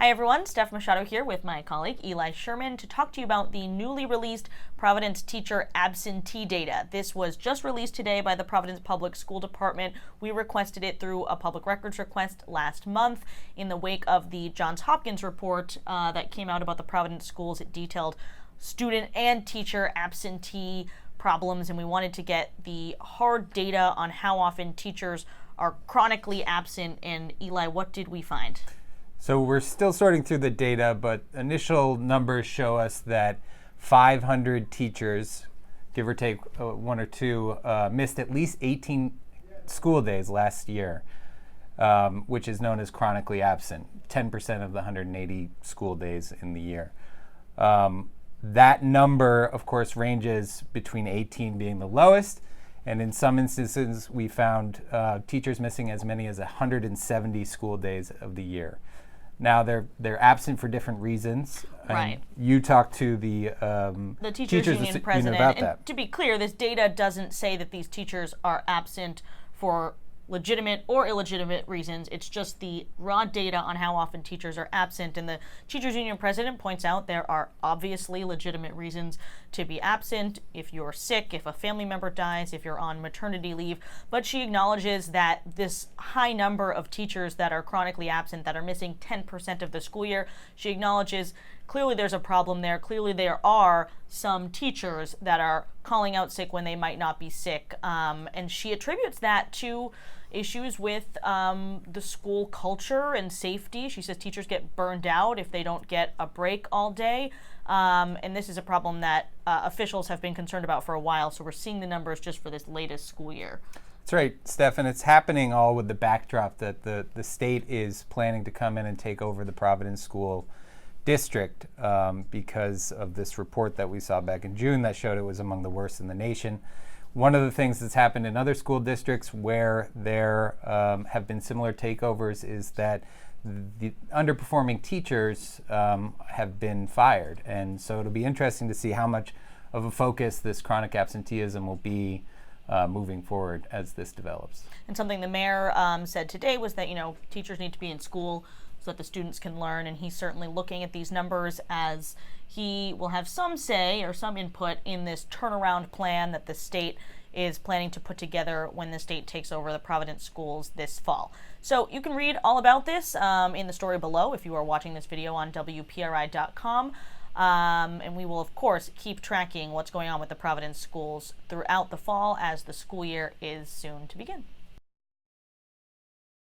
Hi everyone, Steph Machado here with my colleague Eli Sherman to talk to you about the newly released Providence teacher absentee data. This was just released today by the Providence Public School Department. We requested it through a public records request last month in the wake of the Johns Hopkins report that came out about the Providence schools. It detailed student and teacher absentee problems, and we wanted to get the hard data on how often teachers are chronically absent. And Eli, what did we find? So we're still sorting through the data, but initial numbers show us that 500 teachers, give or take one or two, missed at least 18 school days last year, which is known as chronically absent, 10% of the 180 school days in the year. That number, of course, ranges between 18 being the lowest, and in some instances we found teachers missing as many as 170 school days of the year. Now they're absent for different reasons. Right. You talked to the teachers union president. About and that. To be clear, this data doesn't say that these teachers are absent for legitimate or illegitimate reasons. It's just the raw data on how often teachers are absent. And the teachers union president points out there are obviously legitimate reasons to be absent: if you're sick, if a family member dies, if you're on maternity leave. But she acknowledges that this high number of teachers that are chronically absent, that are missing 10% of the school year, she acknowledges clearly there's a problem there. Clearly there are some teachers that are calling out sick when they might not be sick. And she attributes that to issues with the school culture and safety. She says teachers get burned out if they don't get a break all day. And this is a problem that officials have been concerned about for a while. So we're seeing the numbers just for this latest school year. That's right, Steph, and it's happening all with the backdrop that the state is planning to come in and take over the Providence school district because of this report that we saw back in June that showed it was among the worst in the nation. One of the things that's happened in other school districts where there have been similar takeovers is that the underperforming teachers have been fired. And so it'll be interesting to see how much of a focus this chronic absenteeism will be moving forward as this develops. And something the mayor said today was that, teachers need to be in school so that the students can learn, and he's certainly looking at these numbers as he will have some say or some input in this turnaround plan that the state is planning to put together when the state takes over the Providence schools this fall. So you can read all about this in the story below if you are watching this video on WPRI.com. And we will, of course, keep tracking what's going on with the Providence schools throughout the fall as the school year is soon to begin.